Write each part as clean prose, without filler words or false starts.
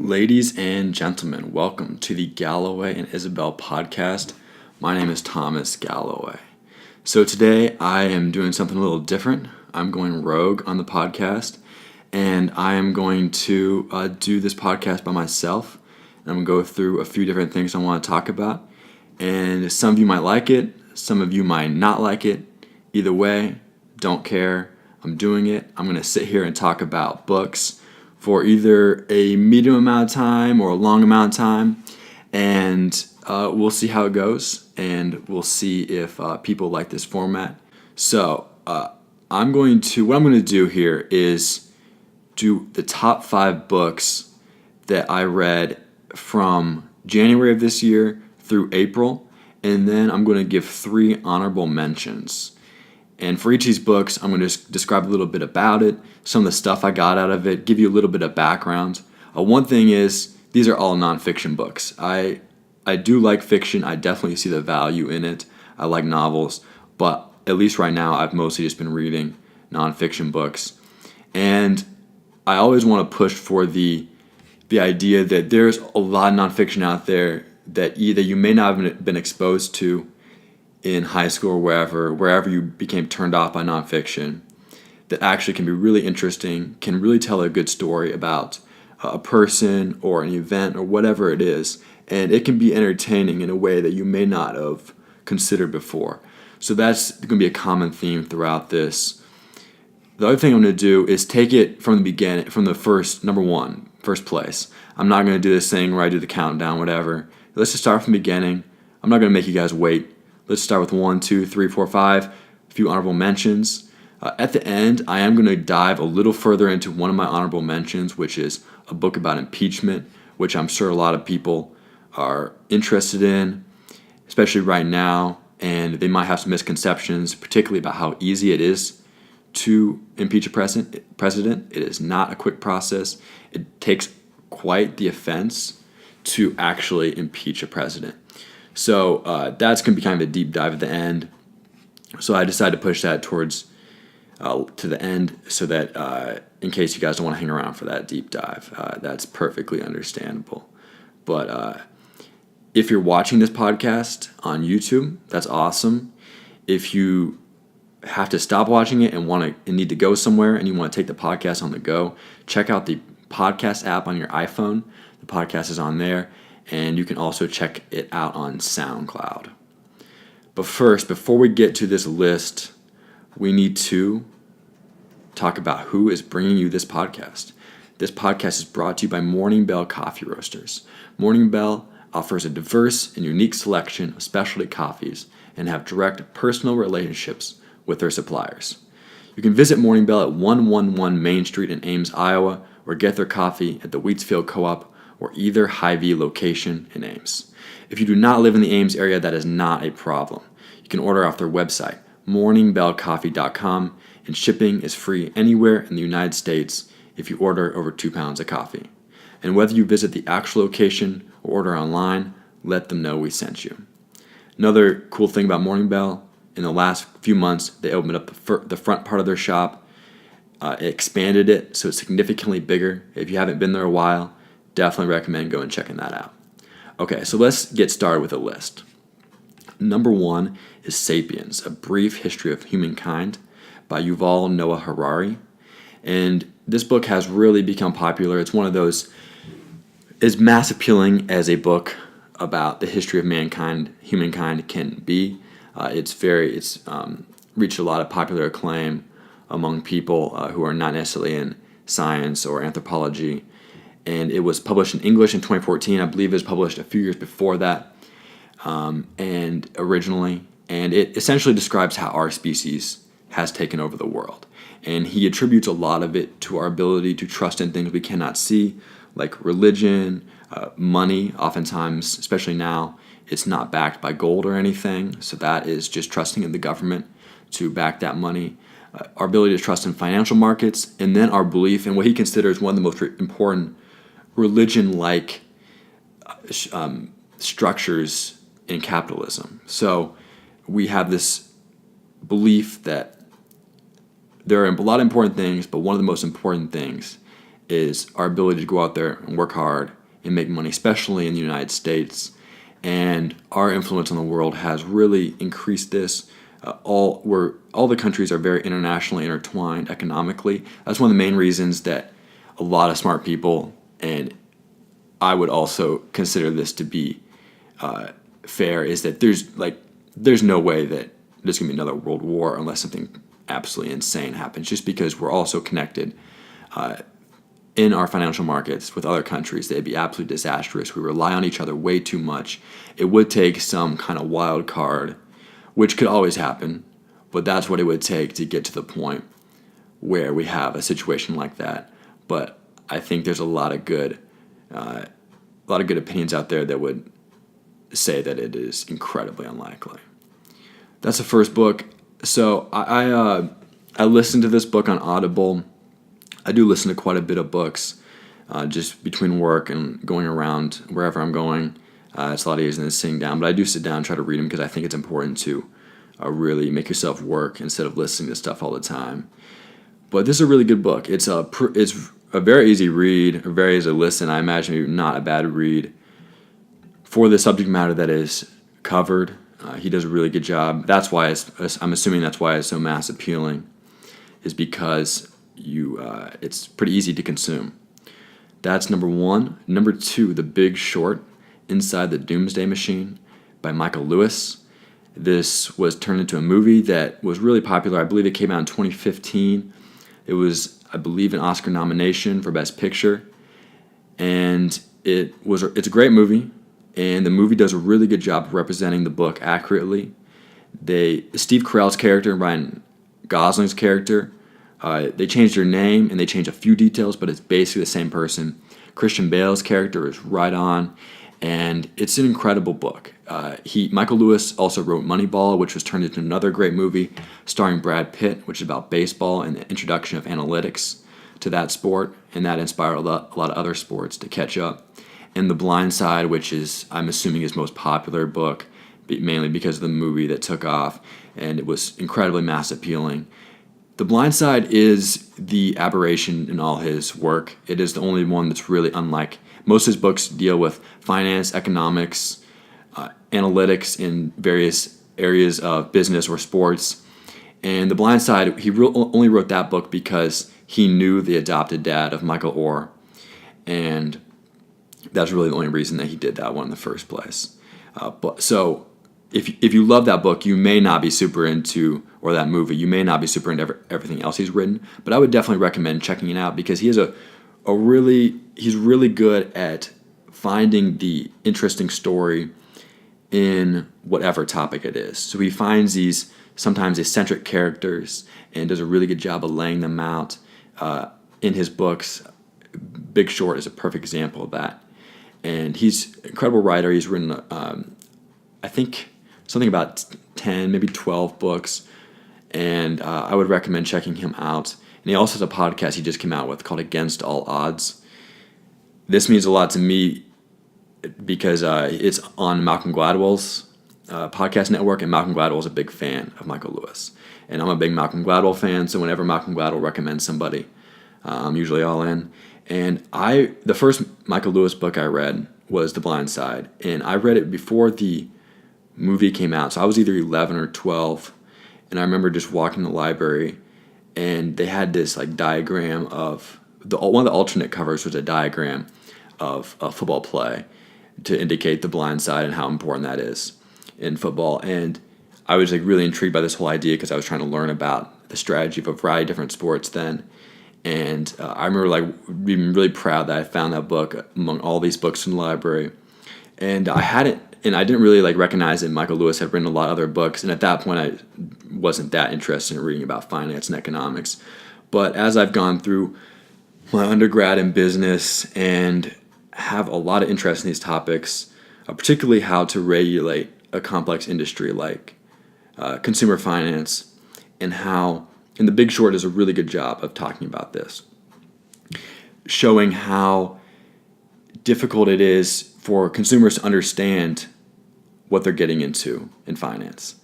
Ladies and gentlemen, welcome to the Galloway and Isabel podcast. My name is Thomas Galloway. So today I am doing something a little different. I'm going rogue on the podcast, and I am going to do this podcast by myself. I'm going to go through a few different things I want to talk about, and some of you might like it, some of you might not like it. Either way, don't care. I'm doing it. I'm going to sit here and talk about books for either a medium amount of time or a long amount of time, and we'll see how it goes, and we'll see if people like this format. So what I'm going to do here is do the top 5 books that I read from January of this year through April, and then I'm going to give 3 honorable mentions. And for each of these books, I'm going to describe a little bit about it, some of the stuff I got out of it, give you a little bit of background. One thing is, these are all nonfiction books. I do like fiction. I definitely see the value in it. I like novels. But at least right now, I've mostly just been reading nonfiction books. And I always want to push for the idea that there's a lot of nonfiction out there that either you may not have been exposed to in high school or wherever you became turned off by nonfiction, that actually can be really interesting, can really tell a good story about a person or an event or whatever it is, and it can be entertaining in a way that you may not have considered before. So that's going to be a common theme throughout this. The other thing I'm going to do is take it from the beginning, from the first place. I'm not going to do this thing where I do the countdown, whatever. Let's just start from the beginning. I'm not going to make you guys wait. Let's start with 1, 2, 3, 4, 5, a few honorable mentions. At the end, I am going to dive a little further into one of my honorable mentions, which is a book about impeachment, which I'm sure a lot of people are interested in, especially right now, and they might have some misconceptions, particularly about how easy it is to impeach a president. It is not a quick process. It takes quite the offense to actually impeach a president. So that's going to be kind of a deep dive at the end. So I decided to push that towards to the end so that in case you guys don't want to hang around for that deep dive, that's perfectly understandable. But if you're watching this podcast on YouTube, that's awesome. If you have to stop watching it and need to go somewhere and you want to take the podcast on the go, check out the podcast app on your iPhone. The podcast is on there. And you can also check it out on SoundCloud. But first, before we get to this list, we need to talk about who is bringing you this podcast. This podcast is brought to you by Morning Bell Coffee Roasters. Morning Bell offers a diverse and unique selection of specialty coffees and have direct personal relationships with their suppliers. You can visit Morning Bell at 111 Main Street in Ames, Iowa, or get their coffee at the Wheatsfield Co-op or either Hy-Vee location in Ames. If you do not live in the Ames area, that is not a problem. You can order off their website, morningbellcoffee.com, and shipping is free anywhere in the United States if you order over 2 pounds of coffee. And whether you visit the actual location or order online, let them know we sent you. Another cool thing about Morning Bell, in the last few months, they opened up the front part of their shop, expanded it so it's significantly bigger. If you haven't been there a while, definitely recommend going and checking that out. Okay, so let's get started with a list. Number 1 is Sapiens, A Brief History of Humankind by Yuval Noah Harari. And this book has really become popular. It's one of those, as mass appealing as a book about the history of humankind can be. It's reached a lot of popular acclaim among people who are not necessarily in science or anthropology. And it was published in English in 2014. I believe it was published a few years before that, and originally. And it essentially describes how our species has taken over the world. And he attributes a lot of it to our ability to trust in things we cannot see, like religion, money. Oftentimes, especially now, it's not backed by gold or anything. So that is just trusting in the government to back that money. Our ability to trust in financial markets, and then our belief in what he considers one of the most important religion-like structures in capitalism. So we have this belief that there are a lot of important things, but one of the most important things is our ability to go out there and work hard and make money, especially in the United States. And our influence on the world has really increased this. All the countries are very internationally intertwined economically. That's one of the main reasons that a lot of smart people, and I would also consider this to be fair, is that there's no way that there's going to be another world war unless something absolutely insane happens, just because we're all so connected in our financial markets with other countries that it'd be absolutely disastrous. We rely on each other way too much. It would take some kind of wild card, which could always happen, but that's what it would take to get to the point where we have a situation like that. But I think there's a lot of good opinions out there that would say that it is incredibly unlikely. That's the first book. So I listened to this book on Audible. I do listen to quite a bit of books, just between work and going around wherever I'm going. It's a lot easier than sitting down, but I do sit down and try to read them because I think it's important to really make yourself work instead of listening to stuff all the time. But this is a really good book. It's a very easy read, or very easy listen. I imagine maybe not a bad read for the subject matter that is covered. He does a really good job. That's why I'm assuming that's why it's so mass appealing, is because it's pretty easy to consume. That's number one. Number two, The Big Short, Inside the Doomsday Machine by Michael Lewis. This was turned into a movie that was really popular. I believe it came out in 2015. It was, I believe, an Oscar nomination for Best Picture. And it's a great movie. And the movie does a really good job of representing the book accurately. Steve Carell's character and Ryan Gosling's character, they changed their name and they changed a few details, but it's basically the same person. Christian Bale's character is right on, and it's an incredible book. Michael Lewis also wrote Moneyball, which was turned into another great movie starring Brad Pitt, which is about baseball and the introduction of analytics to that sport, and that inspired a lot of other sports to catch up. And The Blind Side, which is, I'm assuming, his most popular book, mainly because of the movie that took off, and it was incredibly mass appealing. The Blind Side is the aberration in all his work. It is the only one that's really unlike. Most of his books deal with finance, economics, analytics in various areas of business or sports. And The Blind Side, he only wrote that book because he knew the adopted dad of Michael Orr. And that's really the only reason that he did that one in the first place. So if you love that book, you may not be super into, or that movie, you may not be super into everything else he's written, but I would definitely recommend checking it out because he's really good at finding the interesting story in whatever topic it is. So he finds these sometimes eccentric characters and does a really good job of laying them out in his books. Big Short is a perfect example of that. And he's an incredible writer. He's written, I think, something about 10, maybe 12 books. And I would recommend checking him out. And he also has a podcast he just came out with called Against All Odds. This means a lot to me because it's on Malcolm Gladwell's podcast network, and Malcolm Gladwell is a big fan of Michael Lewis. And I'm a big Malcolm Gladwell fan, so whenever Malcolm Gladwell recommends somebody, I'm usually all in. And the first Michael Lewis book I read was The Blind Side, and I read it before the movie came out, so I was either 11 or 12, and I remember just walking to the library, and they had this diagram of one of the alternate covers was a diagram of a football play to indicate the blind side and how important that is in football. And I was really intrigued by this whole idea because I was trying to learn about the strategy of a variety of different sports then. And I remember being really proud that I found that book among all these books in the library. And I didn't really recognize that Michael Lewis had written a lot of other books. And at that point, I wasn't that interested in reading about finance and economics. But as I've gone through my undergrad in business and have a lot of interest in these topics, particularly how to regulate a complex industry like consumer finance, and The Big Short does a really good job of talking about this, showing how difficult it is for consumers to understand what they're getting into in finance.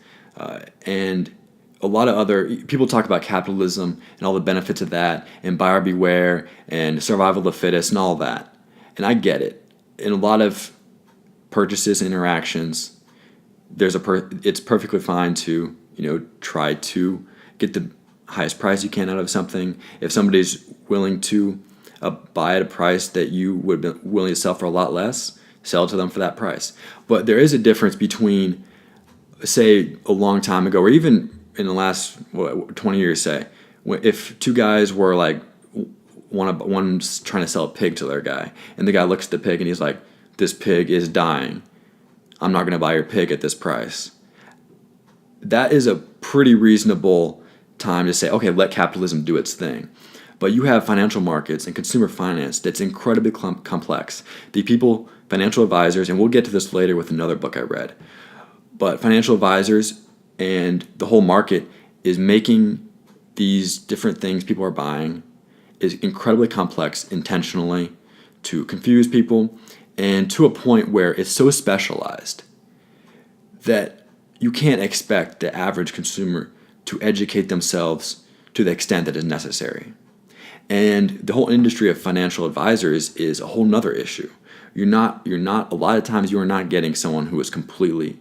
And a lot of other people talk about capitalism and all the benefits of that, and buyer beware, and survival of the fittest, and all that. And I get it. In a lot of purchases and interactions, it's perfectly fine to try to get the highest price you can out of something. If somebody's willing to buy at a price that you would be willing to sell for a lot less, sell it to them for that price. But there is a difference between, say, a long time ago, or even in the last 20 years, say, if two guys were like, one's trying to sell a pig to their guy, and the guy looks at the pig and he's like, "This pig is dying. I'm not going to buy your pig at this price." That is a pretty reasonable time to say, okay, let capitalism do its thing. But you have financial markets and consumer finance that's incredibly complex. The people, financial advisors, and we'll get to this later with another book I read, but financial advisors and the whole market is making these different things people are buying is incredibly complex intentionally to confuse people, and to a point where it's so specialized that you can't expect the average consumer to educate themselves to the extent that is necessary. And the whole industry of financial advisors is a whole nother issue. A lot of times you are not getting someone who is completely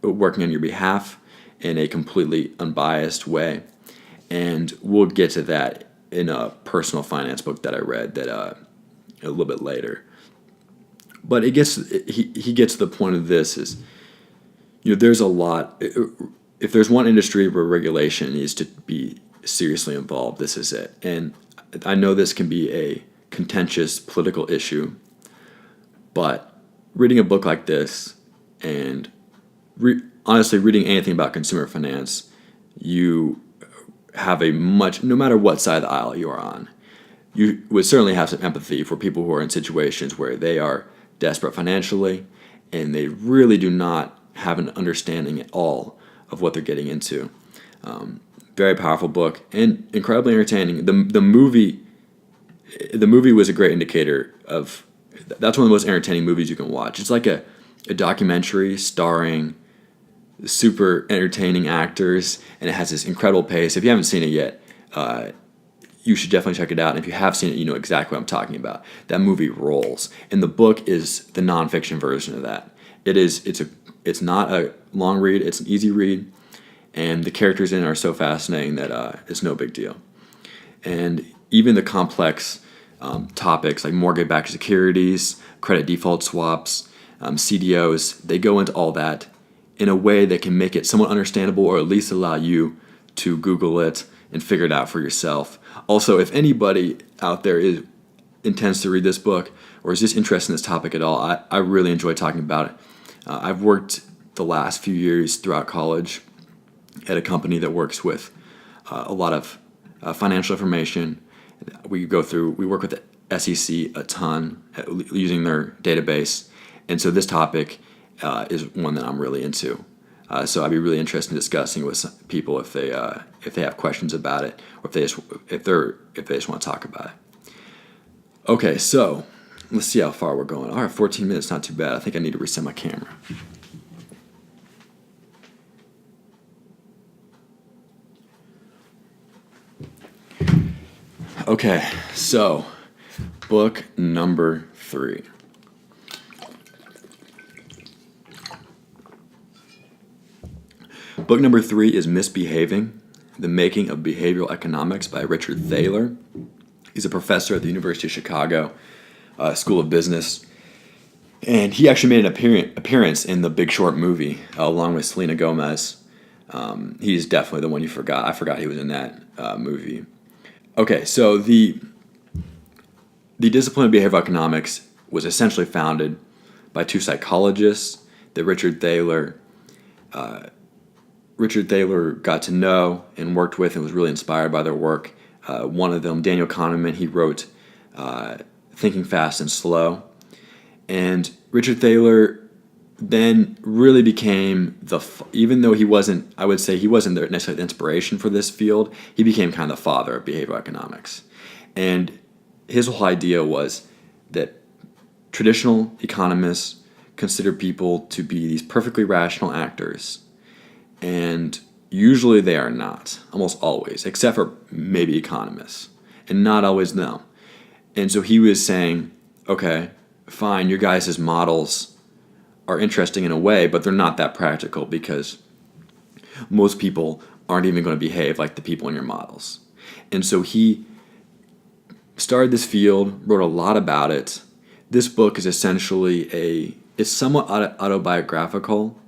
working on your behalf in a completely unbiased way. And we'll get to that in a personal finance book that I read that a little bit later. But he gets to the point of this is, there's a lot. If there's one industry where regulation needs to be seriously involved, this is it. And I know this can be a contentious political issue, but reading a book like this and honestly reading anything about consumer finance, you have no matter what side of the aisle you are on, you would certainly have some empathy for people who are in situations where they are desperate financially and they really do not have an understanding at all of what they're getting into. Very powerful book and incredibly entertaining. The movie was a great indicator of that's one of the most entertaining movies you can watch. It's like a documentary starring super entertaining actors, and it has this incredible pace. If you haven't seen it yet, you should definitely check it out. And if you have seen it, you know exactly what I'm talking about. That movie rolls, and the book is the nonfiction version of that. It's not a long read. It's an easy read, and the characters in it are so fascinating that it's no big deal. And even the complex topics like mortgage-backed securities, credit default swaps, CDOs, they go into all that in a way that can make it somewhat understandable, or at least allow you to Google it and figure it out for yourself. Also, if anybody out there intends to read this book or is just interested in this topic at all, I really enjoy talking about it. I've worked the last few years throughout college at a company that works with a lot of financial information. We work with the SEC a ton using their database, and so this topic is one that I'm really into. So I'd be really interested in discussing with some people if they have questions about it, or if they just want to talk about it. Okay, so let's see how far we're going. All right, 14 minutes, not too bad. I think I need to reset my camera. Okay, so book number 3. Book number 3 is Misbehaving: The Making of Behavioral Economics by Richard Thaler. He's a professor at the University of Chicago School of Business. And he actually made an appearance in the Big Short movie along with Selena Gomez. He's definitely the one you forgot. I forgot he was in that movie. Okay, so the discipline of behavioral economics was essentially founded by two psychologists that Richard Thaler got to know and worked with and was really inspired by their work. One of them, Daniel Kahneman, he wrote Thinking Fast and Slow. And Richard Thaler then really became even though he wasn't, I would say he wasn't necessarily the inspiration for this field, he became kind of the father of behavioral economics. And his whole idea was that traditional economists consider people to be these perfectly rational actors. And, Usually they are not, almost always, except for maybe economists, and not always them. And so he was saying, okay, fine, your guys' models are interesting in a way, but they're not that practical because most people aren't even going to behave like the people in your models. And so he started this field, wrote a lot about it. This book is essentially it's somewhat autobiographical,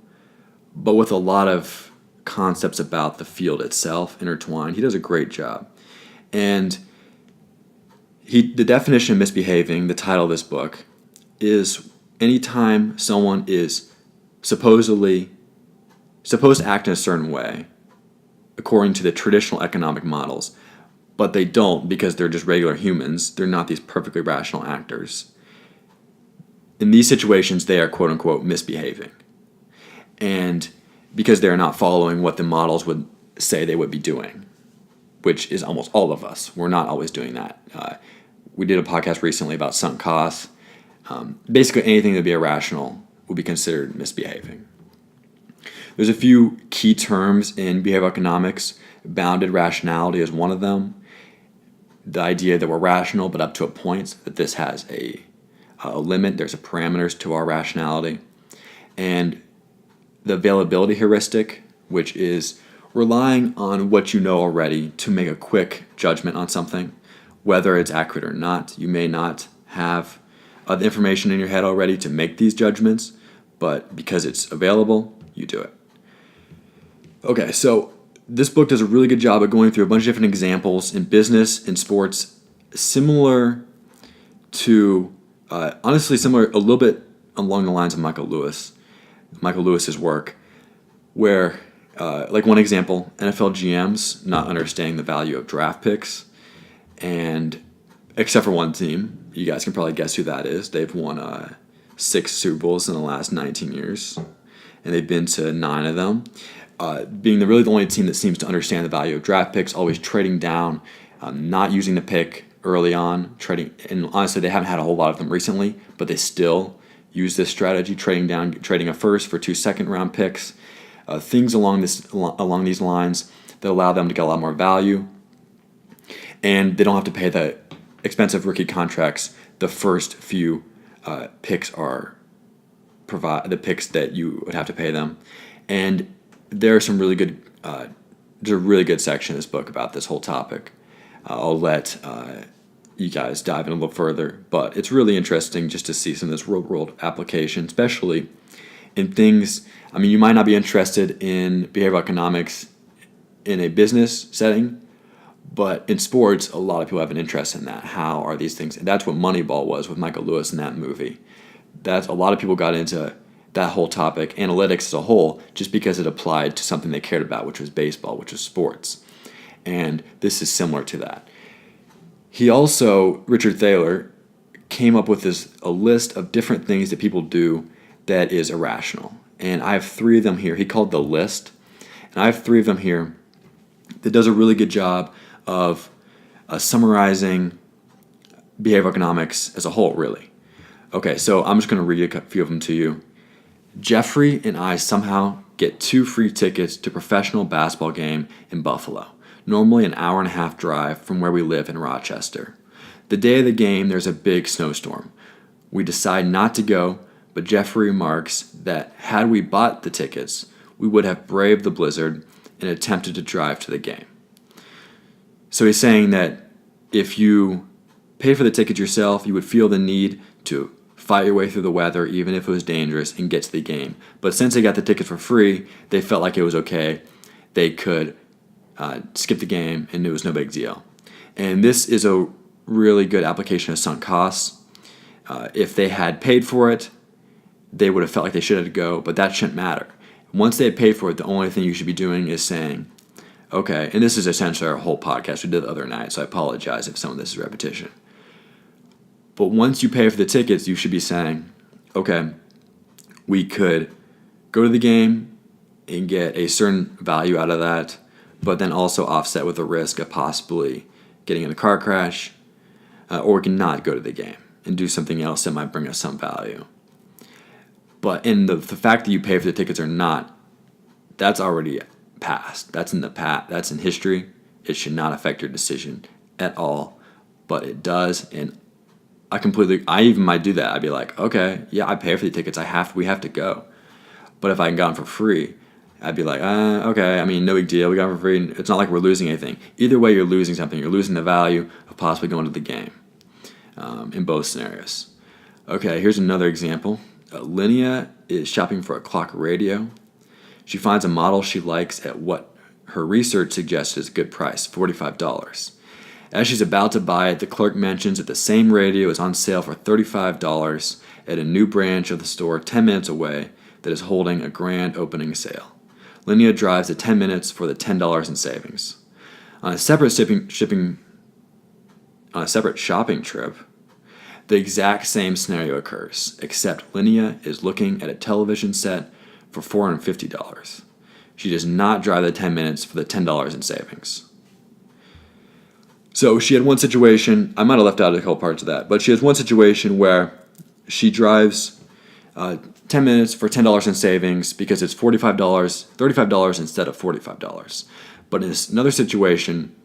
but with a lot of concepts about the field itself intertwined. He does a great job. And the definition of misbehaving, the title of this book, is anytime someone is supposed to act in a certain way, according to the traditional economic models, but they don't because they're just regular humans. They're not these perfectly rational actors. In these situations, they are quote-unquote misbehaving. And because they're not following what the models would say they would be doing, which is almost all of us. We're not always doing that. We did a podcast recently about sunk costs. Basically, anything that would be irrational would be considered misbehaving. There's a few key terms in behavioral economics. Bounded rationality is one of them. The idea that we're rational, but up to a point, that this has a limit. There's a parameters to our rationality. And the availability heuristic, which is relying on what you know already to make a quick judgment on something, whether it's accurate or not. You may not have the information in your head already to make these judgments, but because it's available, you do it. Okay, so this book does a really good job of going through a bunch of different examples in business and sports, similar to, honestly similar a little bit along the lines of Michael Lewis's work, where, like one example, NFL GMs not understanding the value of draft picks, and except for one team, you guys can probably guess who that is. They've won 6 Super Bowls in the last 19 years, and they've been to 9 of them. Being really the only team that seems to understand the value of draft picks, always trading down, not using the pick early on, trading. And honestly, they haven't had a whole lot of them recently, but they still use this strategy, trading a first for 2 second-round picks, things along these lines that allow them to get a lot more value, and they don't have to pay the expensive rookie contracts. The first few picks are the picks that you would have to pay them, and there are some really good. There's a really good section in this book about this whole topic. I'll let you guys dive in a little further, but it's really interesting just to see some of this real-world application, especially in things. I mean, you might not be interested in behavioral economics in a business setting, but in sports, a lot of people have an interest in that. How are these things? And that's what Moneyball was with Michael Lewis in that movie. That's a lot of people got into that whole topic, analytics as a whole, just because it applied to something they cared about, which was baseball, which was sports. And this is similar to that. He also, Richard Thaler, came up with a list of different things that people do that is irrational. And I have 3 of them here. He called the list. And I have 3 of them here that does a really good job of summarizing behavioral economics as a whole, really. Okay, so I'm just going to read a few of them to you. Jeffrey and I somehow get 2 free tickets to a professional basketball game in Buffalo, normally an hour-and-a-half drive from where we live in Rochester. The day of the game, there's a big snowstorm. We decide not to go, but Jeffrey remarks that had we bought the tickets, we would have braved the blizzard and attempted to drive to the game. So he's saying that if you paid for the tickets yourself, you would feel the need to fight your way through the weather, even if it was dangerous, and get to the game. But since they got the tickets for free, they felt like it was okay. They could skip the game, and it was no big deal. And this is a really good application of sunk costs. If they had paid for it, they would have felt like they should have to go, but that shouldn't matter. Once they had paid for it, the only thing you should be doing is saying, okay, and this is essentially our whole podcast we did the other night, so I apologize if some of this is repetition. But once you pay for the tickets, you should be saying, okay, we could go to the game and get a certain value out of that, but then also offset with the risk of possibly getting in a car crash, or we can not go to the game and do something else that might bring us some value. But in the fact that you pay for the tickets or not, that's already past. That's in the past. That's in history. It should not affect your decision at all, but it does. And I even might do that. I'd be like, okay, yeah, I pay for the tickets. We have to go. But if I got them for free, I'd be like, okay, I mean, no big deal. We got them for free. It's not like we're losing anything. Either way, you're losing something. You're losing the value of possibly going to the game in both scenarios. Okay, here's another example. Linnea is shopping for a clock radio. She finds a model she likes at what her research suggests is a good price, $45. As she's about to buy it, the clerk mentions that the same radio is on sale for $35 at a new branch of the store 10 minutes away that is holding a grand opening sale. Linnea drives the 10 minutes for the $10 in savings. On a separate shopping trip, the exact same scenario occurs, except Linnea is looking at a television set for $450. She does not drive the 10 minutes for the $10 in savings. So she had one situation, I might have left out a couple parts of that, but she has one situation where she drives 10 minutes for $10 in savings because it's $35 instead of $45. But in another situation,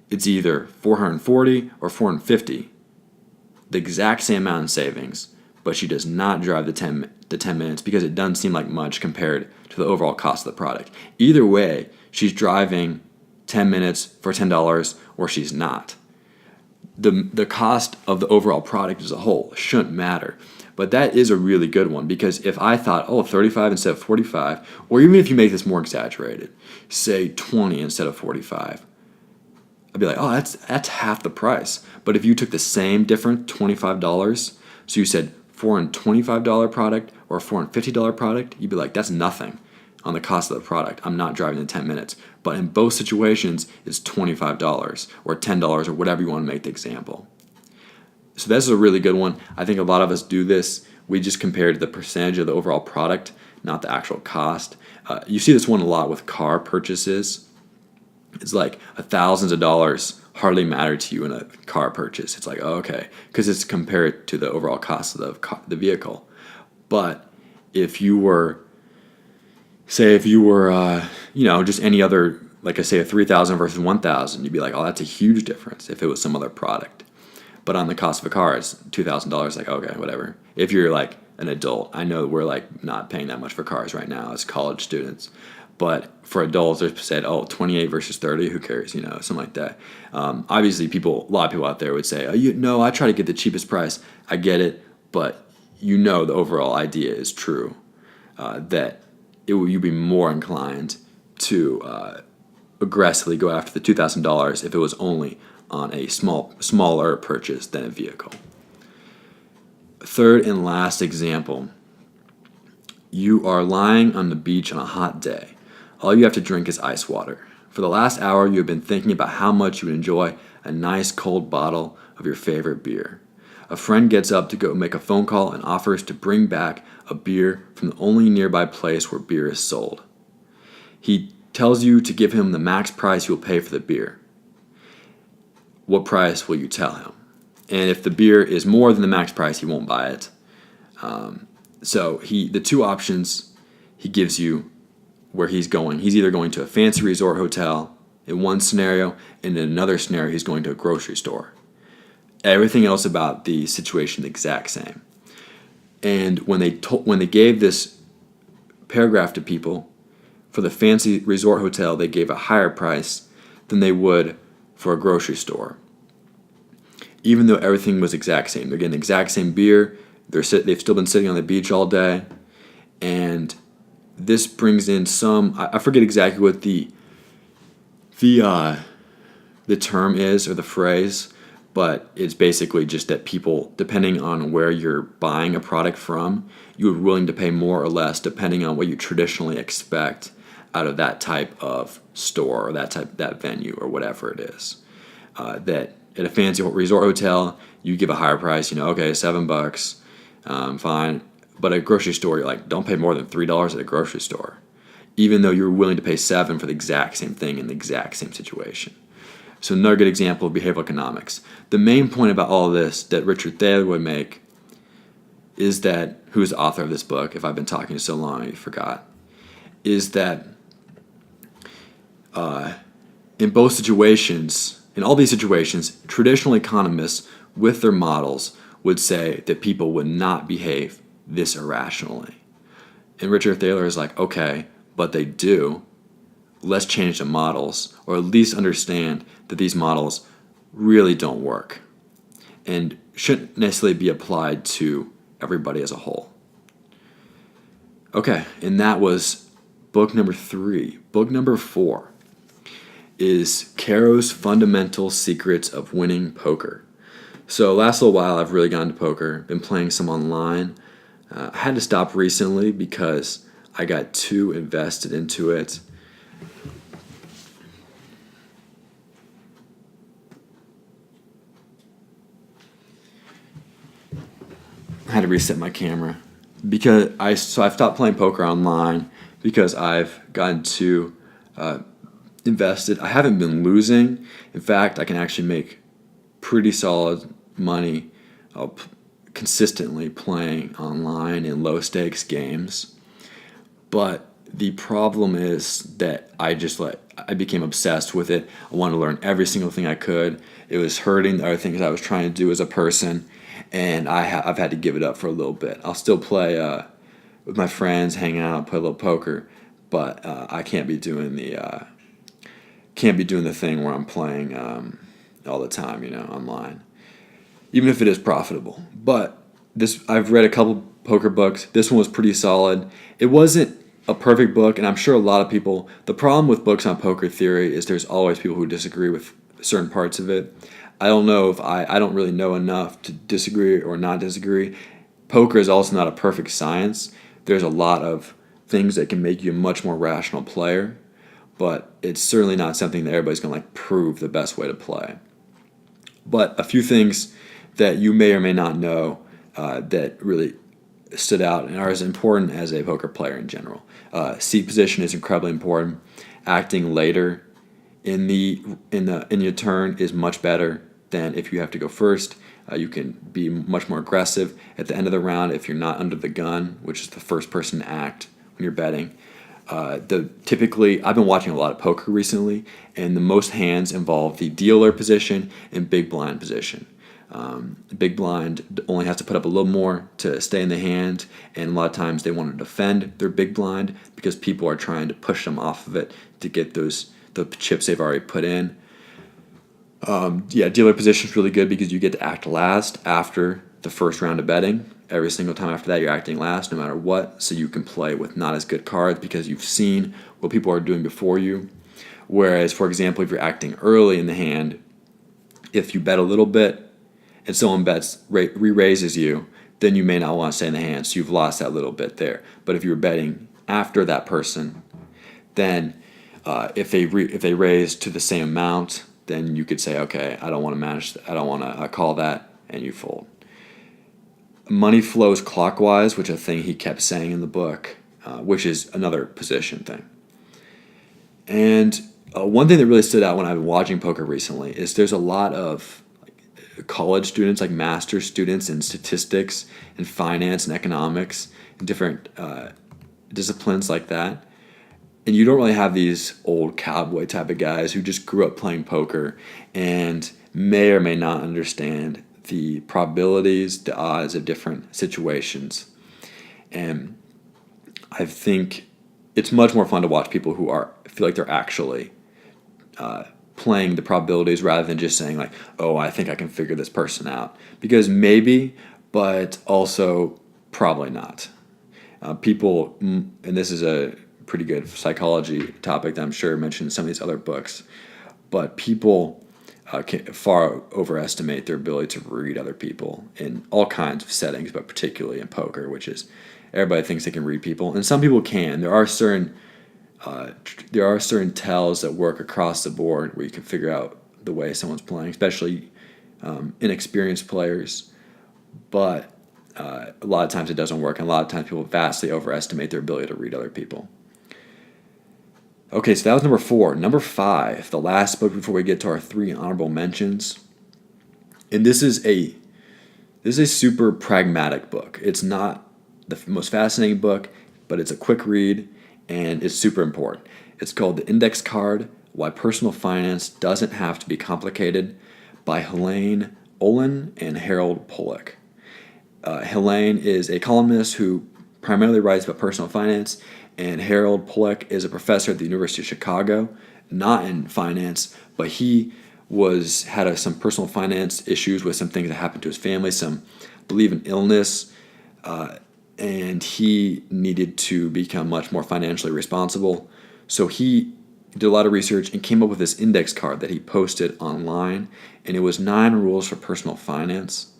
it's either $440 or $450, the exact same amount in savings, but she does not drive the 10 minutes because it doesn't seem like much compared to the overall cost of the product. Either way, she's driving 10 minutes for $10 or she's not. The cost of the overall product as a whole shouldn't matter. But that is a really good one because if I thought, 35 instead of 45, or even if you make this more exaggerated, say 20 instead of 45, I'd be like, that's half the price. But if you took the same different $25, so you said $425 product or $450 product, you'd be like, that's nothing on the cost of the product. I'm not driving the 10 minutes. But in both situations, it's $25 or $10 or whatever you want to make the example. So this is a really good one. I think a lot of us do this. We just compare to the percentage of the overall product, not the actual cost. You see this one a lot with car purchases. It's like thousands of dollars hardly matter to you in a car purchase. It's like, okay, because it's compared to the overall cost of the vehicle. But if you were, just any other, like I say, a 3,000 versus 1,000, you'd be like, that's a huge difference if it was some other product. But on the cost of a car, it's $2,000. Like, okay, whatever. If you're like an adult, I know we're like not paying that much for cars right now as college students. But for adults, they're said, 28 versus 30, who cares, something like that. Obviously, a lot of people out there would say, I try to get the cheapest price. I get it, but the overall idea is true, that you'd be more inclined to aggressively go after the $2,000 if it was only on a smaller purchase than a vehicle. Third and last example, you are lying on the beach on a hot day. All you have to drink is ice water. For the last hour, you have been thinking about how much you would enjoy a nice cold bottle of your favorite beer. A friend gets up to go make a phone call and offers to bring back a beer from the only nearby place where beer is sold. He tells you to give him the max price you will pay for the beer. What price will you tell him? And if the beer is more than the max price, he won't buy it. So the two options he gives you where he's going, he's either going to a fancy resort hotel in one scenario, and in another scenario, he's going to a grocery store. Everything else about the situation the exact same. And when they gave this paragraph to people for the fancy resort hotel, they gave a higher price than they would for a grocery store. Even though everything was exact same. They're getting the exact same beer. They've still been sitting on the beach all day. And this brings in I forget exactly what the term is or the phrase, but it's basically just that people, depending on where you're buying a product from, you're willing to pay more or less depending on what you traditionally expect out of that type of store or that venue or whatever it is. That at a fancy resort hotel, you give a higher price, okay, $7, fine. But at a grocery store, you're like, don't pay more than $3 at a grocery store, even though you're willing to pay $7 for the exact same thing in the exact same situation. So another good example of behavioral economics. The main point about all of this that Richard Thaler would make is that, who is the author of this book, if I've been talking so long you forgot, is that in both situations, in all these situations, traditional economists with their models would say that people would not behave this irrationally. And Richard Thaler is like, okay, but they do. Let's change the models, or at least understand that these models really don't work and shouldn't necessarily be applied to everybody as a whole. Okay, and that was book number 3. Book number 4 is Caro's Fundamental Secrets of Winning Poker. So last little while I've really gotten to poker, been playing some online. I had to stop recently because I got too invested into it. I had to reset my camera because I've stopped playing poker online because I've gotten too invested. I haven't been losing. In fact, I can actually make pretty solid money consistently playing online in low stakes games. But the problem is that I became obsessed with it. I wanted to learn every single thing I could. It was hurting the other things I was trying to do as a person, and I've had to give it up for a little bit. I'll still play with my friends, hang out, play a little poker, but I can't be doing the thing where I'm playing all the time, online, even if it is profitable. But I've read a couple poker books. This one was pretty solid. It wasn't a perfect book, and I'm sure a lot of people. The problem with books on poker theory is there's always people who disagree with certain parts of it. I don't know if I don't really know enough to disagree or not disagree. Poker is also not a perfect science. There's a lot of things that can make you a much more rational player, but it's certainly not something that everybody's going to prove the best way to play. But a few things that you may or may not know that really stood out and are as important as a poker player in general. Seat position is incredibly important. Acting later in your turn is much better than if you have to go first. You can be much more aggressive at the end of the round if you're not under the gun, which is the first person to act when you're betting. Typically, I've been watching a lot of poker recently, and the most hands involve the dealer position and big blind position. Big blind only has to put up a little more to stay in the hand, and a lot of times they want to defend their big blind because people are trying to push them off of it to get the chips they've already put in. Dealer position is really good because you get to act last after the first round of betting. Every single time after that, you're acting last no matter what, so you can play with not as good cards because you've seen what people are doing before you. Whereas, for example, if you're acting early in the hand, if you bet a little bit and someone re-raises you, then you may not want to stay in the hand, so you've lost that little bit there. But if you're betting after that person, then if they raise to the same amount, then you could say, okay, I don't want to call that, and you fold. Money flows clockwise, which is a thing he kept saying in the book, which is another position thing. And one thing that really stood out when I've been watching poker recently is there's a lot of college students, like master's students in statistics and finance and economics and different disciplines like that. And you don't really have these old cowboy type of guys who just grew up playing poker and may or may not understand the probabilities, the odds of different situations. And I think it's much more fun to watch people who feel like they're actually playing the probabilities rather than just saying oh, I think I can figure this person out. Because maybe, but also probably not. People, and this is a pretty good psychology topic that I'm sure mentioned in some of these other books, but people can far overestimate their ability to read other people in all kinds of settings, but particularly in poker, which is everybody thinks they can read people, and some people can. There are certain tells that work across the board where you can figure out the way someone's playing, especially inexperienced players. But a lot of times it doesn't work, and a lot of times people vastly overestimate their ability to read other people. Okay, so that was number 4. Number 5, the last book before we get to our 3 honorable mentions. And this is a super pragmatic book. It's not the most fascinating book, but it's a quick read, and it's super important. It's called The Index Card Why Personal Finance Doesn't Have to Be Complicated by Helene Olin and Harold Pollack. Helene is a columnist who primarily writes about personal finance, and Harold Pollack is a professor at the University of Chicago, not in finance, but he had some personal finance issues with some things that happened to his family, I believe an illness, and he needed to become much more financially responsible. So he did a lot of research and came up with this index card that he posted online, and it was 9 rules for personal finance.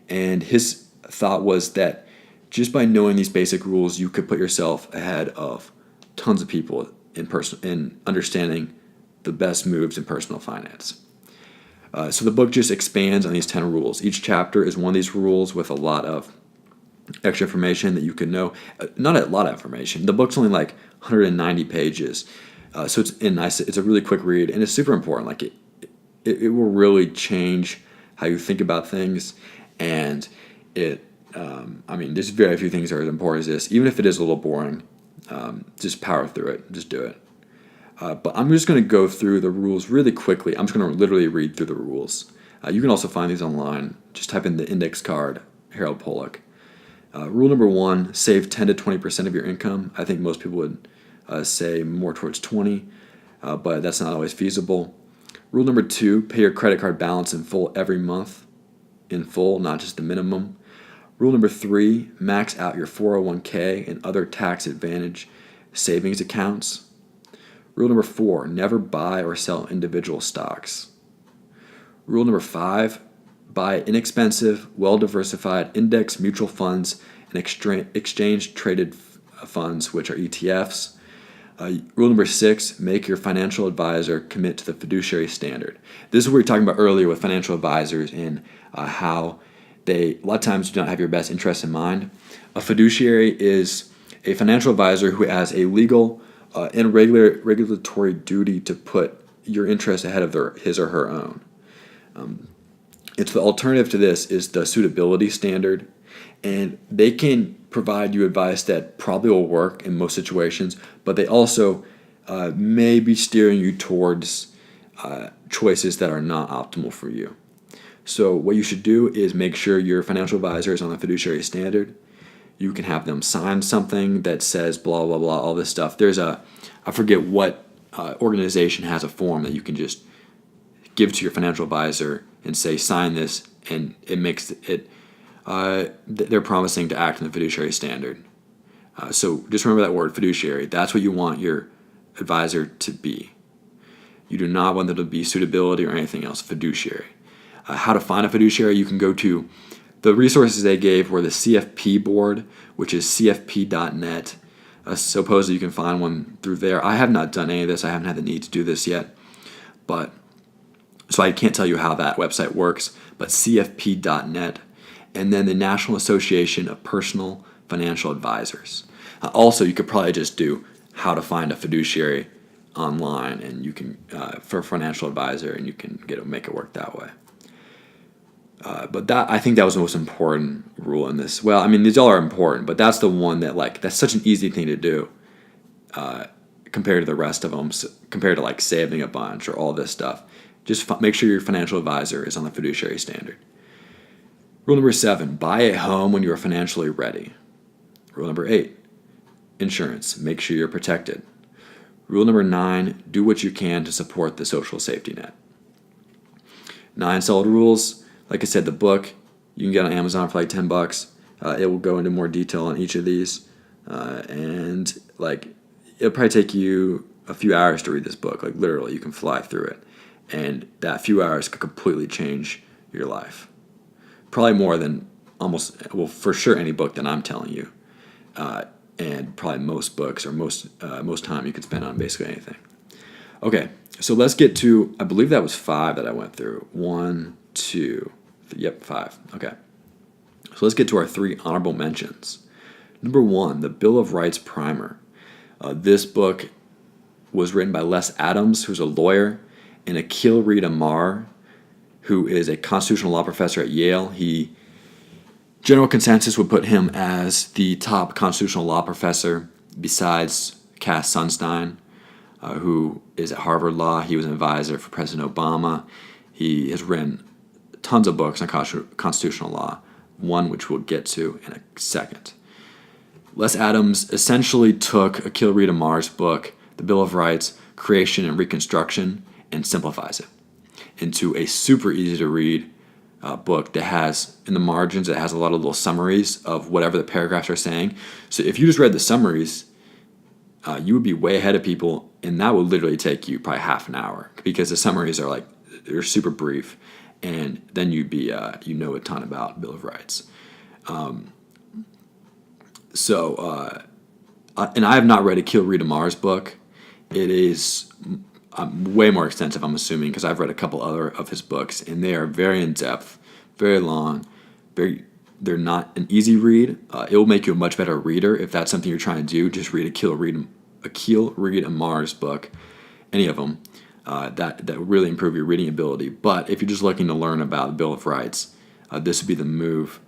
And his thought was that just by knowing these basic rules, you could put yourself ahead of tons of people in understanding the best moves in personal finance. So the book just expands on these 10 rules. Each chapter is one of these rules with a lot of extra information that you can know. Not a lot of information. The book's only like 190 pages. So it's a really quick read, and it's super important. Like it will really change how you think about things, and there's very few things that are as important as this. Even if it is a little boring, just power through it. Just do it. But I'm just going to go through the rules really quickly. I'm just going to literally read through the rules. You can also find these online. Just type in the index card, Harold Pollack. Rule number 1, save 10 to 20% of your income. I think most people would say more towards 20, but that's not always feasible. Rule number 2, pay your credit card balance in full every month. In full, not just the minimum. Rule number 3, max out your 401k and other tax advantage savings accounts. Rule number 4, never buy or sell individual stocks. Rule number 5, buy inexpensive, well-diversified index mutual funds and exchange-traded funds, which are ETFs. Rule number 6, make your financial advisor commit to the fiduciary standard. This is what we were talking about earlier with financial advisors and how they, a lot of times, do not have your best interests in mind. A fiduciary is a financial advisor who has a legal and regulatory duty to put your interests ahead of his or her own. It's the alternative to this is the suitability standard, and they can provide you advice that probably will work in most situations, but they also may be steering you towards choices that are not optimal for you. So what you should do is make sure your financial advisor is on the fiduciary standard. You can have them sign something that says blah, blah, blah, all this stuff. I forget what organization has a form that you can just give to your financial advisor and say, sign this, and it makes it, they're promising to act in the fiduciary standard. So just remember that word, fiduciary. That's what you want your advisor to be. You do not want them to be suitability or anything else, fiduciary. How to find a fiduciary, you can go to the resources they gave were the CFP board, which is cfp.net. Supposedly you can find one through there. I have not done any of this. I haven't had the need to do this yet. So I can't tell you how that website works, but cfp.net. And then the National Association of Personal Financial Advisors. Also, you could probably just do how to find a fiduciary online, and you can for a financial advisor, and you can make it work that way. But I think that was the most important rule in this. Well, I mean, these all are important, but that's the one that that's such an easy thing to do compared to the rest of them, compared to saving a bunch or all this stuff. Just make sure your financial advisor is on the fiduciary standard. Rule number 7, buy a home when you are financially ready. Rule number 8, insurance. Make sure you're protected. Rule number 9, do what you can to support the social safety net. 9 solid rules. Like I said, the book, you can get on Amazon for $10. It will go into more detail on each of these. And it'll probably take you a few hours to read this book. Literally, you can fly through it. And that few hours could completely change your life. Probably more than for sure any book that I'm telling you. And probably most books or most time you could spend on basically anything. Okay, so let's get to, I believe that was 5 that I went through. 1, 2, yep, 5. Okay. So let's get to our 3 honorable mentions. Number 1, the Bill of Rights Primer. This book was written by Les Adams, who's a lawyer, and Akil Reed Amar, who is a constitutional law professor at Yale. General consensus would put him as the top constitutional law professor besides Cass Sunstein. who is at Harvard Law. He was an advisor for President Obama. He has written tons of books on constitutional law, one which we'll get to in a second. Les Adams essentially took Akil Reed Amar's book, The Bill of Rights, Creation and Reconstruction, and simplifies it into a super easy to read book that has, in the margins, it has a lot of little summaries of whatever the paragraphs are saying. So if you just read the summaries, you would be way ahead of people, and that would literally take you probably half an hour because the summaries are they're super brief, and then you'd be you know a ton about Bill of Rights. And I have not read Akil Reed Amar's book. It is way more extensive, I'm assuming, because I've read a couple other of his books, and they are very in-depth, very long, they're not an easy read. It will make you a much better reader if that's something you're trying to do. Just read Akil Reed Amar's book, any of them. That will really improve your reading ability. But if you're just looking to learn about the Bill of Rights, this would be the move.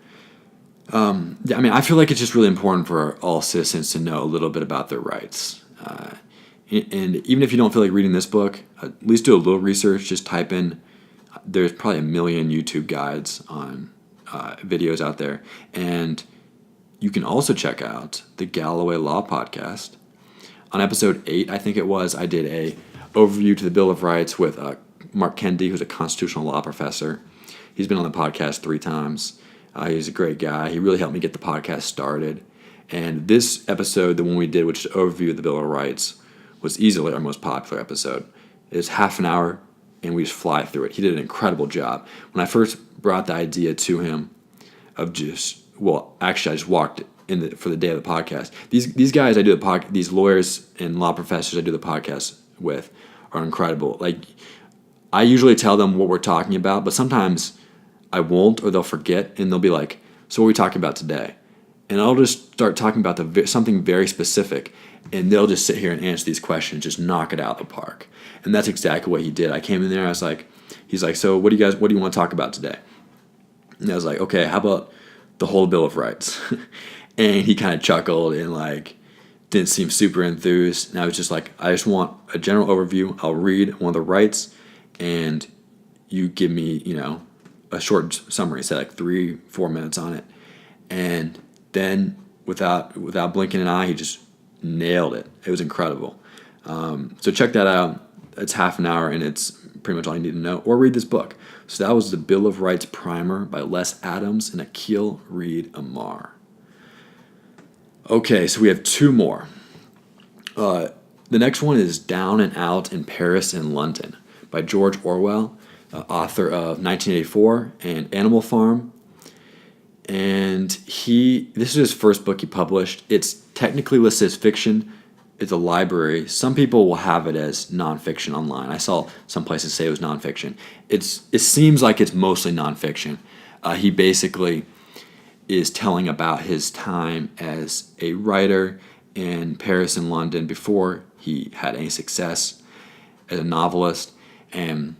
I feel like it's just really important for all citizens to know a little bit about their rights. And even if you don't feel like reading this book, at least do a little research. Just type in, there's probably 1 million YouTube guides on videos out there. And you can also check out the Galloway Law Podcast. On episode 8, I think it was, I did a overview to the Bill of Rights with Mark Kendi, who's a constitutional law professor. He's been on the podcast 3 times. He's a great guy. He really helped me get the podcast started. And this episode, the one we did, which is an overview of the Bill of Rights, was easily our most popular episode. It's half an hour, and we just fly through it. He did an incredible job. When I first brought the idea to him of I just walked in for the day of the podcast. These guys these lawyers and law professors I do the podcast with are incredible. Like, I usually tell them what we're talking about, but sometimes I won't, or they'll forget, and they'll be like, "So what are we talking about today?" And I'll just start talking about something very specific, and they'll just sit here and answer these questions, just knock it out of the park. And that's exactly what he did. I came in there, he's like, "So what do you want to talk about today?" And I was like, "Okay, how about the whole Bill of Rights?" And he kind of chuckled and didn't seem super enthused. And I was just like, "I just want a general overview. I'll read one of the rights, and you give me, a short summary, say 3-4 minutes on it." And then without blinking an eye, he just nailed it. It was incredible. So check that out. It's half an hour, and it's pretty much all you need to know. Or read this book. So that was the Bill of Rights Primer by Les Adams and Akil Reed Amar. Okay, so we have 2 more. The next one is Down and Out in Paris and London by George Orwell, author of 1984 and Animal Farm. And this is his first book he published. It's technically listed as fiction. It's a library. Some people will have it as nonfiction online. I saw some places say it was nonfiction. It seems like it's mostly nonfiction. He basically is telling about his time as a writer in Paris and London before he had any success as a novelist. And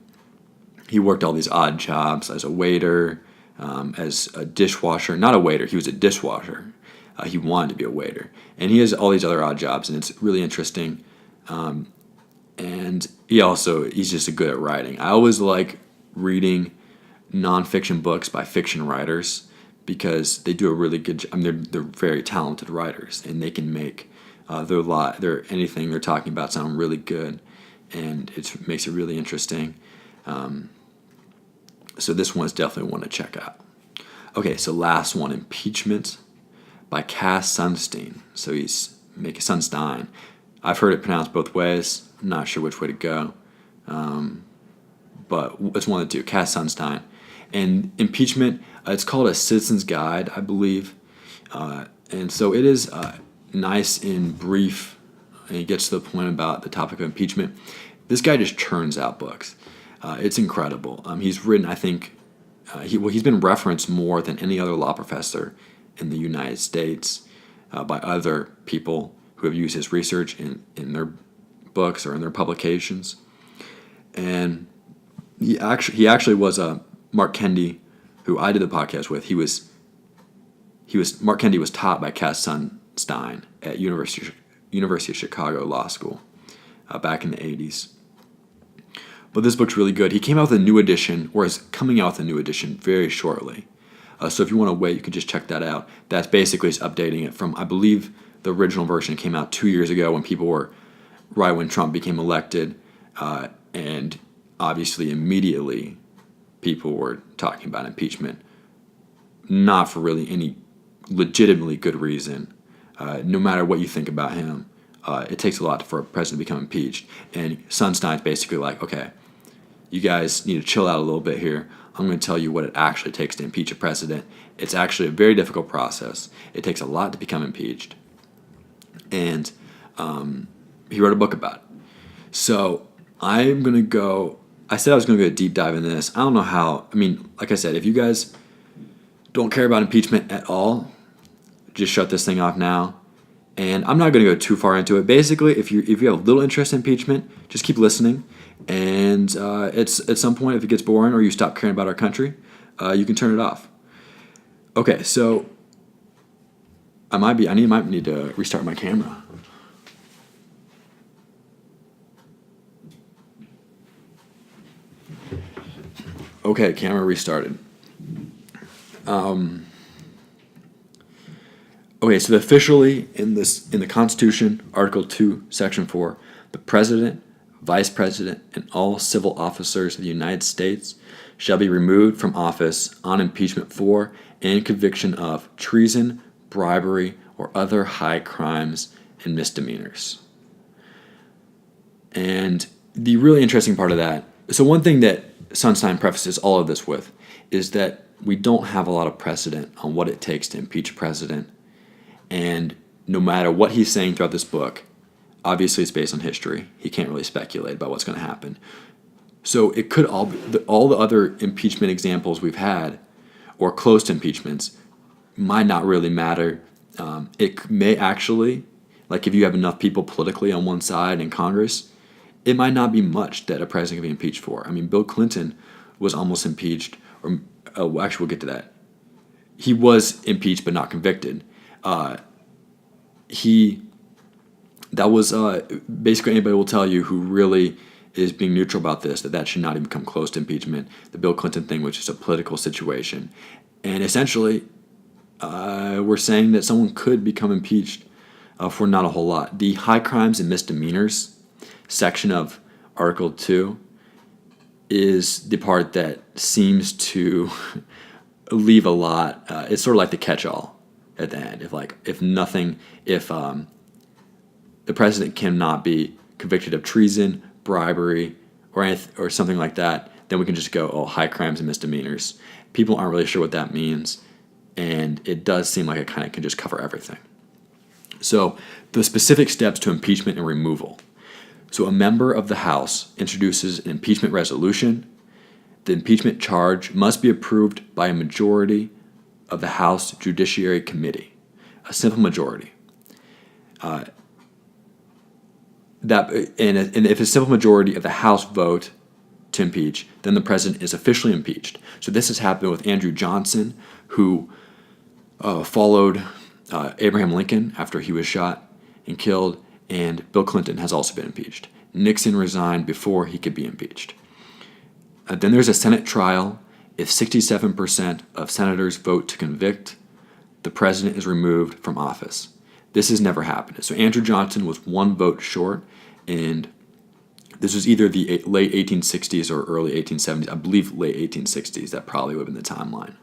he worked all these odd jobs as a waiter, as a dishwasher. Not a waiter, he was a dishwasher. He wanted to be a waiter. And he has all these other odd jobs, and it's really interesting. And he's just good at writing. I always like reading nonfiction books by fiction writers because they do a really good job. They're very talented writers, and they can make anything they're talking about sound really good, and it makes it really interesting. So this one is definitely one to check out. Okay, so last one, Impeachment by Cass Sunstein. So he's making Sunstein. I've heard it pronounced both ways. I'm not sure which way to go. But it's one of the two, Cass Sunstein. And Impeachment, it's called A Citizen's Guide, I believe. And so it is nice and brief, and he gets to the point about the topic of impeachment. This guy just churns out books. It's incredible. He's written, I think, he's been referenced more than any other law professor in the United States by other people who have used his research in their books or in their publications. And he actually was Mark Kendi, who I did the podcast with. Mark Kendi was taught by Cass Sunstein at University of Chicago Law School. back in the 80s. But this book's really good. He came out with a new edition, or is coming out with a new edition very shortly. So if you want to wait, you can just check that out. That's basically just updating it from, I believe, the original version came out 2 years ago when people were, right when Trump became elected, and obviously immediately people were talking about impeachment, not for really any legitimately good reason. No matter what you think about him, it takes a lot for a president to become impeached. And Sunstein's basically like, okay, you guys need to chill out a little bit here. I'm going to tell you what it actually takes to impeach a president. It's actually a very difficult process. It takes a lot to become impeached. And he wrote a book about it. So I'm going to go, I said I was going to go deep dive in this. I don't know how, like I said, if you guys don't care about impeachment at all, just shut this thing off now. And I'm not going to go too far into it. Basically, if you have a little interest in impeachment, just keep listening. And it's at some point, if it gets boring or you stop caring about our country, you can turn it off. Okay, so I might need to restart my camera. Okay, camera restarted. Okay, so officially in the Constitution, Article 2, Section 4, the President, Vice President, and all civil officers of the United States shall be removed from office on impeachment for and conviction of treason, bribery, or other high crimes and misdemeanors. And the really interesting part of that, so one thing that Sunstein prefaces all of this with is that we don't have a lot of precedent on what it takes to impeach a president. And no matter what he's saying throughout this book, obviously it's based on history. He can't really speculate about what's going to happen. So it could all be, all the other impeachment examples we've had, or close to impeachments, might not really matter. It may actually, like if you have enough people politically on one side in Congress, it might not be much that a president can be impeached for. Bill Clinton was almost impeached, or actually we'll get to that. He was impeached but not convicted. That was basically anybody will tell you who really is being neutral about this, that should not even come close to impeachment. The Bill Clinton thing, which is a political situation. And essentially, we're saying that someone could become impeached for not a whole lot. The high crimes and misdemeanors section of Article 2 is the part that seems to leave a lot. It's sort of like the catch-all at the end. If the president cannot be convicted of treason, bribery, or something like that, then we can just go, high crimes and misdemeanors. People aren't really sure what that means, and it does seem like it kind of can just cover everything. So the specific steps to impeachment and removal. So a member of the House introduces an impeachment resolution. The impeachment charge must be approved by a majority of the House Judiciary Committee, a simple majority. And if a simple majority of the House vote to impeach, then the president is officially impeached. So this has happened with Andrew Johnson, who followed Abraham Lincoln after he was shot and killed, and Bill Clinton has also been impeached. Nixon resigned before he could be impeached. Then there's a Senate trial. If 67% of senators vote to convict, the president is removed from office. This has never happened. So Andrew Johnson was one vote short, and this was either the late 1860s or early 1870s. I believe late 1860s. That probably would have been the timeline.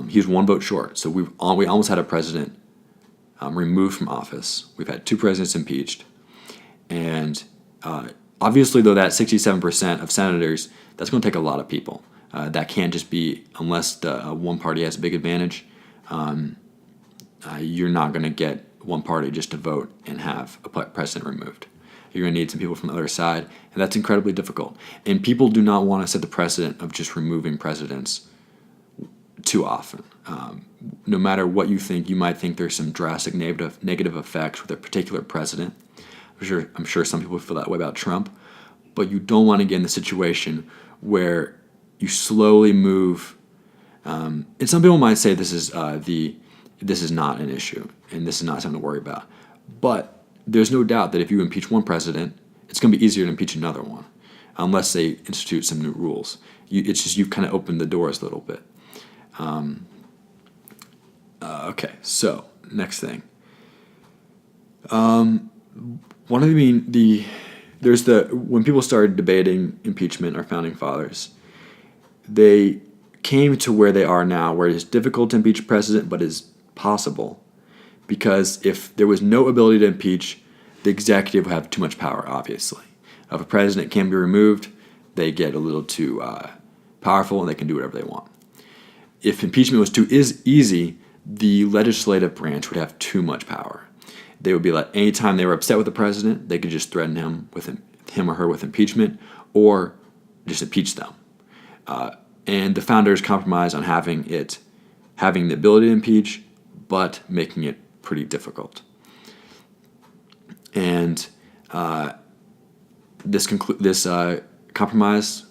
He was one vote short. So we almost had a president removed from office. We've had two presidents impeached. And obviously, though, that 67% of senators, that's going to take a lot of people. That can't just be, unless the one party has a big advantage, you're not going to get one party just to vote and have a president removed. You're going to need some people from the other side, and that's incredibly difficult. And people do not want to set the precedent of just removing presidents too often. No matter what you think, you might think there's some drastic negative effects with a particular president. I'm sure some people feel that way about Trump, but you don't want to get in the situation where you slowly move. And some people might say this is not an issue and this is not something to worry about. But there's no doubt that if you impeach one president, it's going to be easier to impeach another one, unless they institute some new rules. It's just you've kind of opened the doors a little bit. Okay, so next thing. One of when people started debating impeachment, our founding fathers, they came to where they are now, where it is difficult to impeach a president, but is possible, because if there was no ability to impeach, the executive would have too much power, obviously. If a president can be removed, they get a little too powerful and they can do whatever they want. If impeachment was too easy, the legislative branch would have too much power. They would be like, anytime they were upset with the president, they could just threaten him or her with impeachment, or just impeach them. And the founders compromised on having the ability to impeach, but making it pretty difficult. And this compromise,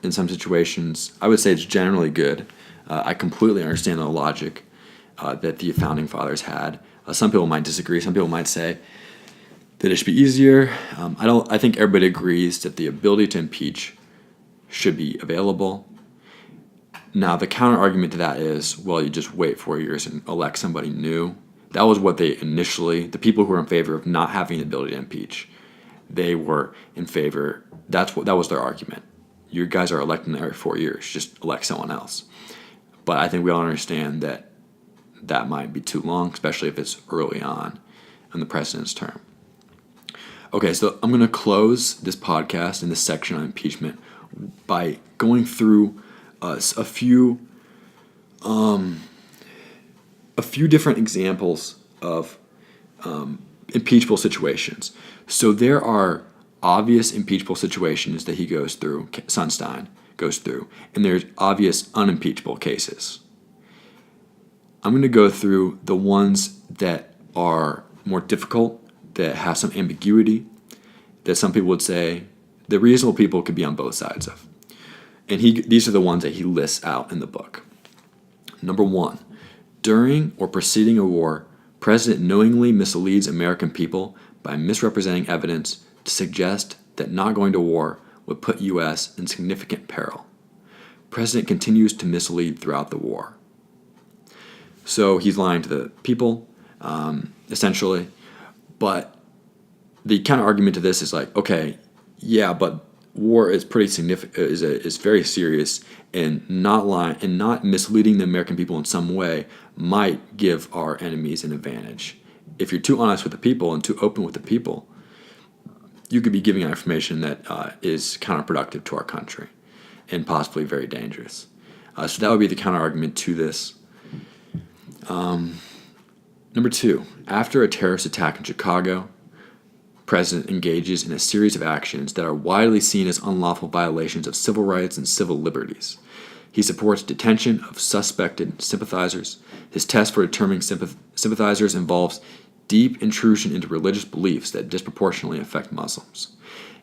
in some situations, I would say it's generally good. I completely understand the logic that the founding fathers had. Some people might disagree. Some people might say that it should be easier. I think everybody agrees that the ability to impeach should be available. Now, the counter argument to that is, well, you just wait 4 years and elect somebody new. That was what the people who were in favor of not having the ability to impeach, they were in favor. That was their argument. You guys are electing every 4 years. Just elect someone else. But I think we all understand that might be too long, especially if it's early on in the president's term. Okay, so I'm going to close this podcast in this section on impeachment by going through a few different examples of impeachable situations. So there are obvious impeachable situations that Sunstein goes through, and there's obvious unimpeachable cases. I'm going to go through the ones that are more difficult, that have some ambiguity, that some people would say the reasonable people could be on both sides of. And these are the ones that he lists out in the book. Number 1, during or preceding a war, President knowingly misleads American people by misrepresenting evidence to suggest that not going to war would put U.S. in significant peril. President continues to mislead throughout the war. So he's lying to the people, essentially. But the counter argument to this is like, okay, yeah, but war is pretty significant, is very serious, and not lying and not misleading the American people in some way might give our enemies an advantage. If you're too honest with the people and too open with the people, you could be giving out information that is counterproductive to our country and possibly very dangerous. So that would be the counter argument to this. Number 2, after a terrorist attack in Chicago, President engages in a series of actions that are widely seen as unlawful violations of civil rights and civil liberties. He supports detention of suspected sympathizers. His test for determining sympathizers involves deep intrusion into religious beliefs that disproportionately affect Muslims.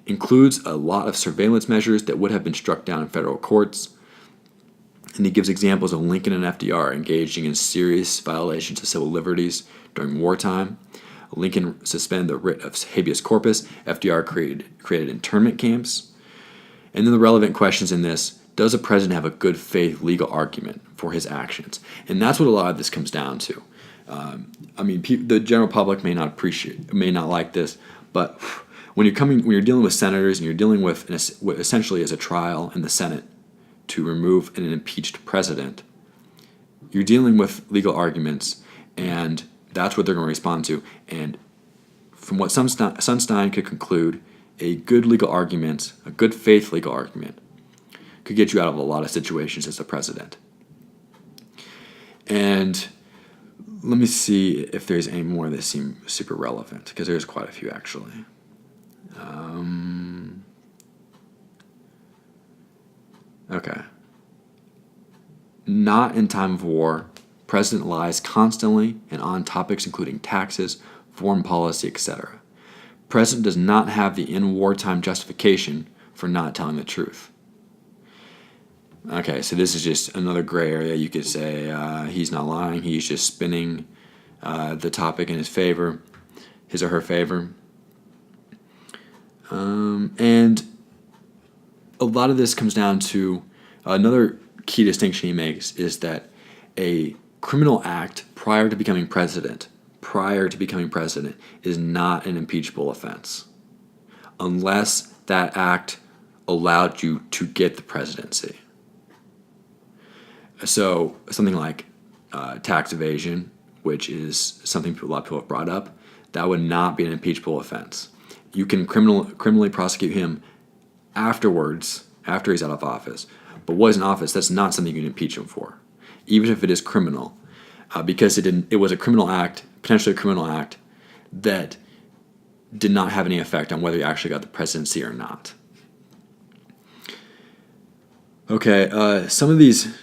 Includes a lot of surveillance measures that would have been struck down in federal courts. And he gives examples of Lincoln and FDR engaging in serious violations of civil liberties during wartime. Lincoln suspended the writ of habeas corpus. FDR created internment camps. And then the relevant questions in this: does a president have a good faith legal argument for his actions? And that's what a lot of this comes down to. The general public may not like this, but when you're dealing with senators and you're dealing with essentially as a trial in the Senate to remove an impeached president, you're dealing with legal arguments, and that's what they're going to respond to. And from what Sunstein could conclude, a good legal argument, a good faith legal argument, could get you out of a lot of situations as a president. And let me see if there's any more that seem super relevant, because there's quite a few actually. Okay. Not in time of war, President lies constantly and on topics including taxes, foreign policy, etc. President does not have the in wartime justification for not telling the truth. Okay, so this is just another gray area. You could say he's not lying. He's just spinning the topic in his or her favor. And a lot of this comes down to another key distinction he makes is that a criminal act prior to becoming president is not an impeachable offense unless that act allowed you to get the presidency. So something like tax evasion, which is something a lot of people have brought up, that would not be an impeachable offense. You can criminally prosecute him afterwards, after he's out of office. But while he's in office, that's not something you can impeach him for, even if it is criminal, because it was a criminal act, potentially a criminal act, that did not have any effect on whether he actually got the presidency or not. Okay, some of these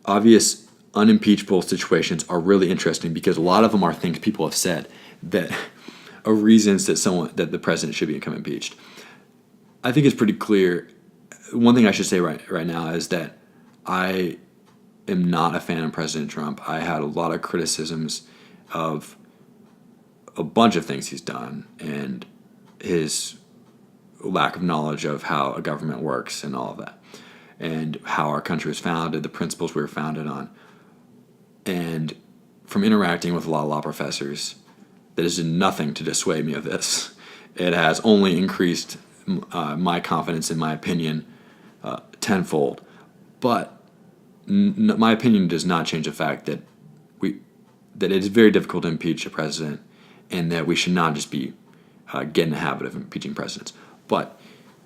obvious unimpeachable situations are really interesting because a lot of them are things people have said that are reasons that the president should become impeached. I think it's pretty clear. One thing I should say right now is that I am not a fan of President Trump. I had a lot of criticisms of a bunch of things he's done and his lack of knowledge of how a government works and all of that, and how our country was founded, the principles we were founded on. And from interacting with a lot of law professors, that has done nothing to dissuade me of this. It has only increased my confidence in my opinion tenfold. But my opinion does not change the fact that it is very difficult to impeach a president, and that we should not just be get in the habit of impeaching presidents. But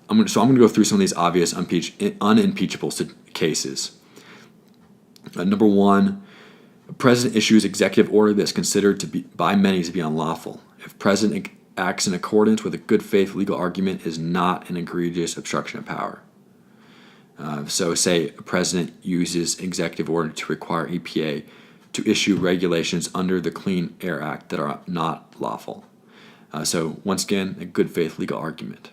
I'm going to go through some of these obvious unimpeachable cases. Number one, a president issues executive order that's considered to be by many to be unlawful. If president acts in accordance with a good faith legal argument, is not an egregious obstruction of power. So say a president uses executive order to require EPA to issue regulations under the Clean Air Act that are not lawful. So once again, a good faith legal argument.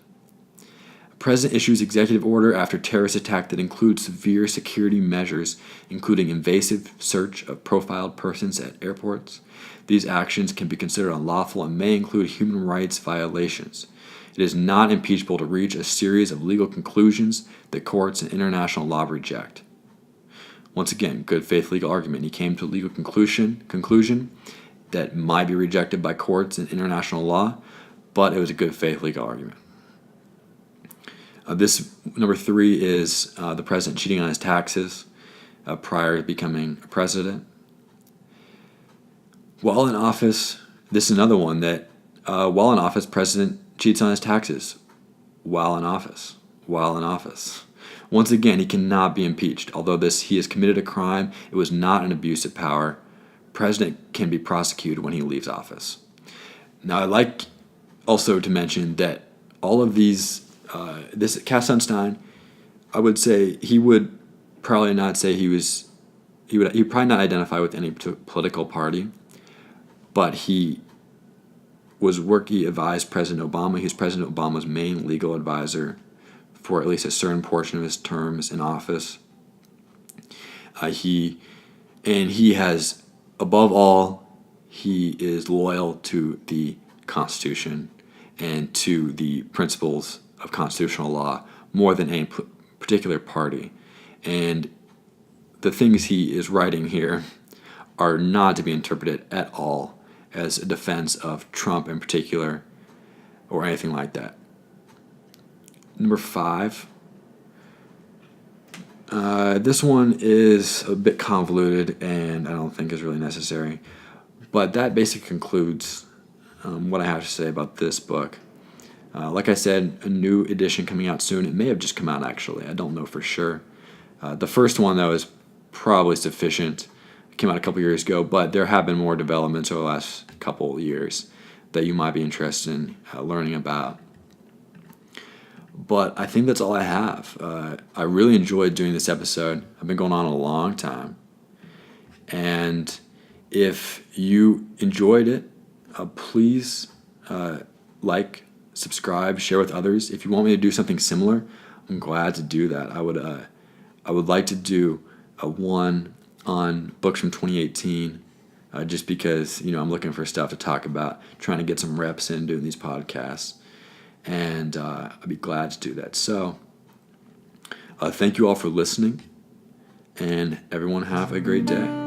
President issues executive order after terrorist attack that includes severe security measures, including invasive search of profiled persons at airports. These actions can be considered unlawful and may include human rights violations. It is not impeachable to reach a series of legal conclusions that courts and international law reject. Once again, good faith legal argument. He came to a legal conclusion that might be rejected by courts and international law, but it was a good faith legal argument. This number three is the president cheating on his taxes prior to becoming a president. While in office, this is another one that while in office, president cheats on his taxes. While in office. Once again, he cannot be impeached. Although he has committed a crime, it was not an abuse of power. President can be prosecuted when he leaves office. Now, I'd like also to mention that all of these Cass Sunstein, I would say he would probably not say he would probably not identify with any political party, but he advised President Obama. He was President Obama's main legal advisor for at least a certain portion of his terms in office. He has, above all, he is loyal to the Constitution and to the principles of constitutional law more than any particular party. And the things he is writing here are not to be interpreted at all as a defense of Trump in particular or anything like that. Number 5. This one is a bit convoluted and I don't think is really necessary. But that basically concludes what I have to say about this book. Like I said, a new edition coming out soon. It may have just come out, actually. I don't know for sure. The first one, though, is probably sufficient. It came out a couple years ago, but there have been more developments over the last couple years that you might be interested in learning about. But I think that's all I have. I really enjoyed doing this episode. I've been going on a long time. And if you enjoyed it, please like, subscribe, share with others. If you want me to do something similar, I'm glad to do that. I would like to do a one on books from 2018, just because I'm looking for stuff to talk about, trying to get some reps in doing these podcasts, and I'd be glad to do that. So thank you all for listening, and everyone have a great day.